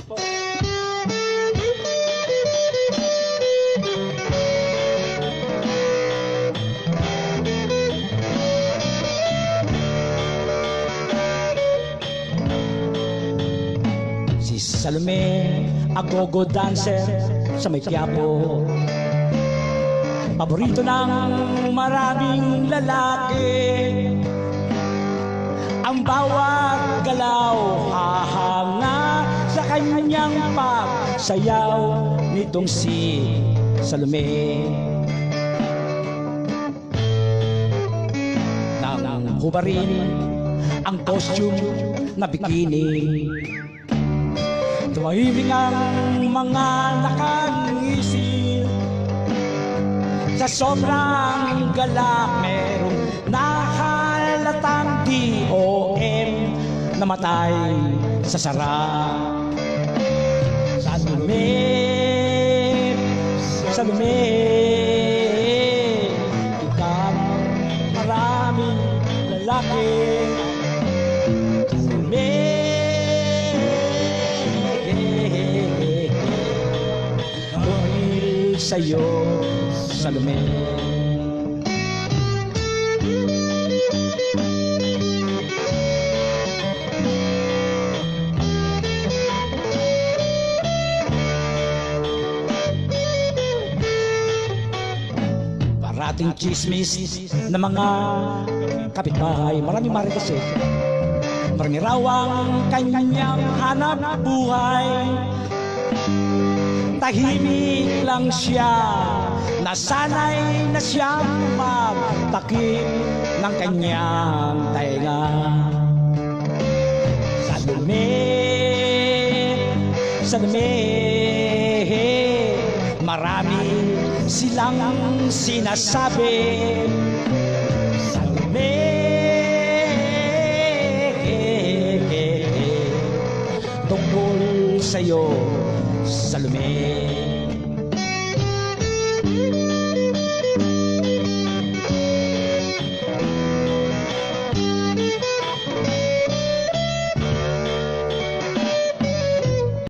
po. Si Salome, agogo dancer sa may Quiapo. Paborito ng maraming lalaki. Ang bawat galaw hahanga sa kanyang pagsayaw nitong si Salome. Nang hubarin ang costume na bikini, tumahimik ang mga nakangisi. Sa sobrang galak merong nakalatang DOM namatay sa sarap. Salome, Salome, ikaw maraming lalaki. Salome, dahil sa'yo, Salome. Parating chismis na mga kapitbahay, maraming marites eh. Marami raw ang kanyang hanap buhay. Tahimik lang siya, nasanay na siyang magtakip ng kanyang tainga. Salome, Salome, marami silang sinasabi. Salome, tungkol sa'yo, Salome.